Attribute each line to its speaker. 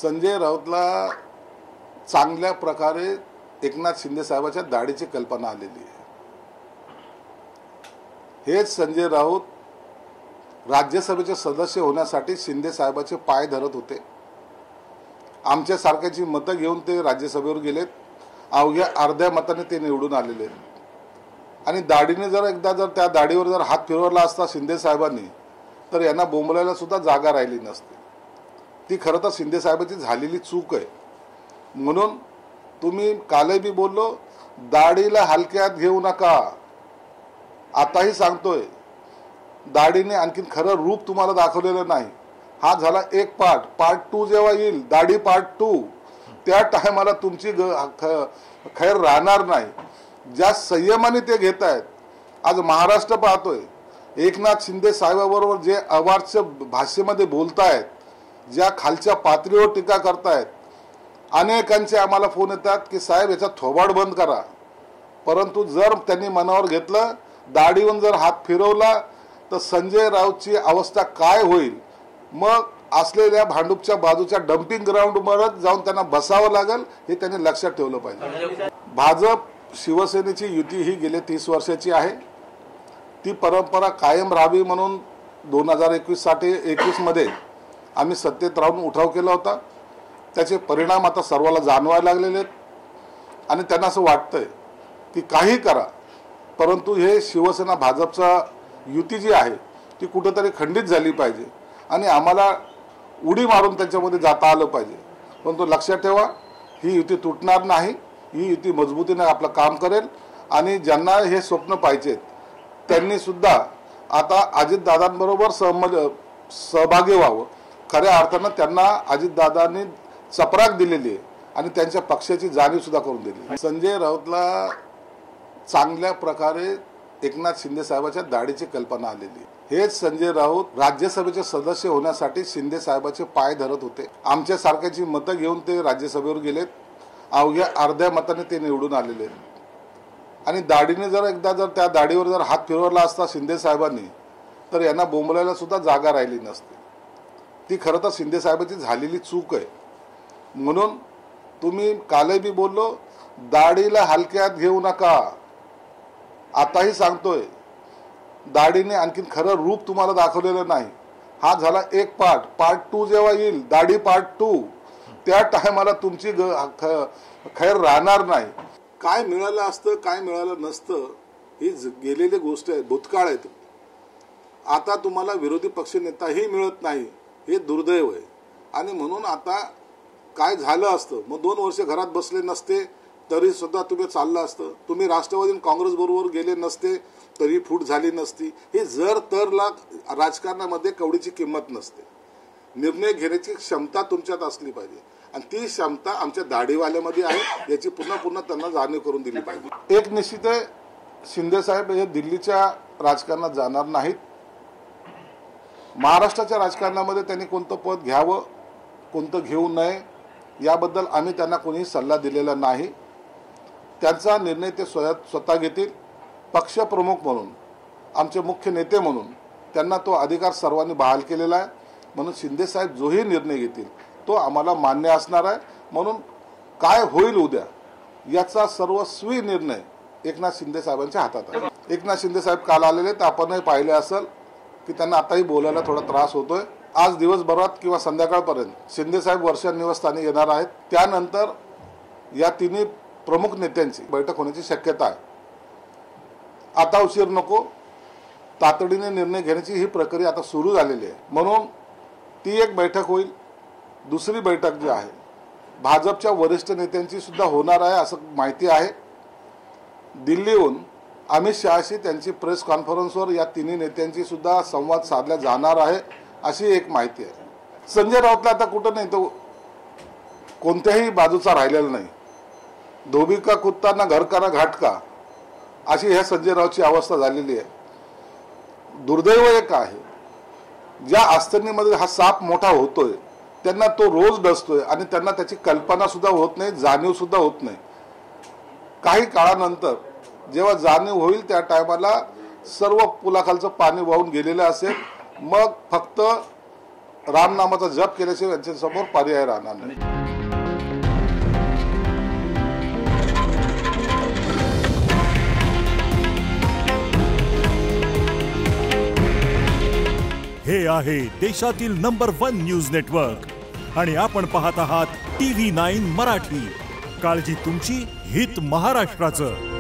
Speaker 1: संजय राऊतला चांगल्या प्रकारे एकनाथ शिंदे साहेबांच्या दाढीची कल्पना आलेली आहे। हेच संजय राऊत राज्यसभेचे सदस्य होण्यासाठी शिंदे साहेबांचे पाय धरत होते। आमच्या सारख्याची मतं घेऊन ते राज्यसभेवर गेलेत। अवघ्या अर्ध्या मताने ते निवडून आलेले आणि दाढीने एकदा त्या दाढीवर हात फिरवला असता शिंदे साहेबांनी तर यांना बोंबलायला सुद्धा जागा राहिली नसती। ती खरं तर शिंदे साहेबांची झालेली चूक आहे। म्हणून तुम्ही कालही बी बोललो, दाढीला हलक्यात घेऊ नका। आताही सांगतोय, दाढीने आणखीन खरं रूप तुम्हाला दाखवलेलं नाही। हा झाला एक पार्ट 2 जेव्हा येईल, दाढी पार्ट 2, त्या टायमाला तुमची खैर राहणार नाही। ज्या संयमाने ते घेत आहेत, आज महाराष्ट्र पाहतोय एकनाथ शिंदे साहेबांबरोबर जे अवाच्य भाषेमध्ये बोलतायत, ज्या खालच्या पातळीवर टीका करतायत। अनेकांचे आम्हाला फोन येतात की साहेब याचा थोबाड बंद करा, परंतु जर त्यांनी मनावर घेतलं, दाढीवर जर हात फिरवला तर संजय राऊतची अवस्था काय होईल। मग असलेल्या भांडूपच्या बाजूच्या डम्पिंग ग्राउंडवरच जाऊन त्यांना बसावं लागेल, हे त्यांनी लक्षात ठेवलं पाहिजे। भाजप शिवसेनेची युती ही गेले 30 वर्षाची आहे। ती परंपरा कायम राहावी म्हणून 2021 मध्ये आम्ही सत्तेत राहून उठाव केला होता। त्याचे परिणाम आता सर्वाला जाणवायला लागलेले आहेत आणि त्यांना असं वाटतंय की काही करा, परंतु हे शिवसेना भाजपचा युती जी आहे ती कुठेतरी खंडित झाली पाहिजे आणि आम्हाला उडी मारून त्याच्यामध्ये जाता आलं पाहिजे। परंतु लक्षात ठेवा, ही युती तुटणार नाही। ही युती मजबूतीने आपलं काम करेल आणि ज्यांना हे स्वप्न पाहिजेत त्यांनी सुद्धा आता अजितदादांबरोबर सहभागी व्हावं। खऱ्या अर्थानं त्यांना अजितदादांनी चपराक दिलेली आहे आणि त्यांच्या पक्षाची जाणीव सुद्धा करून दिली। संजय राऊतला चांगल्या प्रकारे एकनाथ शिंदे साहेबांच्या दाढीची कल्पना आलेली आहे। हेच संजय राऊत राज्यसभेचे सदस्य होण्यासाठी शिंदे साहेबांचे पाय धरत होते। आमच्या सारख्याची मतं घेऊन ते राज्यसभेवर गेलेत। अवघ्या अर्ध्या मताने ते निवडून आलेले आणि दाढीने एकदा त्या दाढीवर हात फिरवला असता शिंदे साहेबांनी तर यांना बोंबलायला सुद्धा जागा राहिली नसती। ती खरं तर शिंदे साहेबांची झालेली चूक आहे। म्हणून तुम्ही कालही बी बोललो, दाढीला हलक्यात घेऊ नका। आताही सांगतोय, दाढीने आणखीन खरं रूप तुम्हाला दाखवलेलं नाही। हा झाला एक पार्ट 2 जेव्हा येईल, दाढी पार्ट 2, त्या टायमाला तुमची खैर राहणार नाही। काय मिळालं असतं, काय मिळालं नसतं, ही गेलेली गोष्ट आहे, भूतकाळ आहे। आता तुम्हाला विरोधी पक्षनेताही मिळत नाही, हे दुर्दैव आहे। आणि म्हणून आता काय झालं असतं, मग 2 वर्ष घरात बसले नसते तरी सुद्धा तुम्ही चाललं असतं। तुम्ही राष्ट्रवादी काँग्रेस बरोबर गेले नसते तरी फूट झाली नसती। हे जर तरला राजकारणामध्ये कवडीची किंमत नसते। निर्णय घेण्याची क्षमता तुमच्यात असली पाहिजे आणि ती क्षमता आमच्या दाढीवाल्यामध्ये आहे, याची पुन्हा त्यांना जाणीव करून दिली पाहिजे। एक निश्चित आहे, शिंदे साहेब हे दिल्लीच्या राजकारणात जाणार नाहीत। महाराष्ट्राच्या राजकारणामध्ये त्यांनी कोणतं पद घ्यावं, कोणतं घेऊ नये, याबद्दल आम्ही त्यांना कोणीही सल्ला दिलेला नाही। त्यांचा निर्णय ते स्वतः घेतील। पक्षप्रमुख म्हणून, आमचे मुख्य नेते म्हणून त्यांना तो अधिकार सर्वांनी बहाल केलेला आहे। म्हणून शिंदे साहेब जोही निर्णय घेतील तो आम्हाला मान्य असणार आहे। म्हणून काय होईल उद्या याचा सर्वस्वी निर्णय एकनाथ शिंदे साहेबांच्या हातात आहे। एकनाथ शिंदे साहेब काल आलेले, तर आपणही पाहिले असेल की त्यांना आताही बोलायला थोडा त्रास होतोय। आज दिवसभरात किंवा संध्याकाळपर्यंत शिंदे साहेब वर्षा निवासस्थानी येणार आहेत। त्यानंतर या तिन्ही प्रमुख नेत्यांची बैठक होण्याची शक्यता आहे। आता उशीर नको, तातडीने निर्णय घेण्याची ही प्रक्रिया आता सुरू झालेली आहे। म्हणून ती एक बैठक होईल। दुसरी बैठक जी आहे भाजपच्या वरिष्ठ नेत्यांची सुद्धा होणार आहे असं माहिती आहे। दिल्लीहून अमित शहाशी त्यांची प्रेस कॉन्फरन्सवर या तिन्ही नेत्यांची सुद्धा संवाद साधला जाणार आहे अशी एक माहिती आहे। संजय राऊतला आता कुठं नाही, तो कोणत्याही बाजूचा राहिलेला नाही। धोबी का कुत्ता ना घर का ना घाट का, अशी ह्या संजय राऊतची अवस्था झालेली आहे। दुर्दैव एक आहे, ज्या आस्थनीमध्ये हा साप मोठा होतोय त्यांना तो रोज डसतोय आणि त्यांना त्याची कल्पना सुद्धा होत नाही, जाणीव सुद्धा होत नाही। काही काळानंतर जेव्हा जाणीव होईल त्या टायमाला सर्व पुलाखालचं पाणी वाहून गेलेलं असेल, मग फक्त रामनामाचा जप केल्याशिवाय यांच्यासमोर पर्याय राहणार नाही.
Speaker 2: हे आहे देशातील नंबर 1 न्यूज नेटवर्क आणि आपण पाहत आहात TV9 मराठी. काळजी तुमची, हित महाराष्ट्राचं.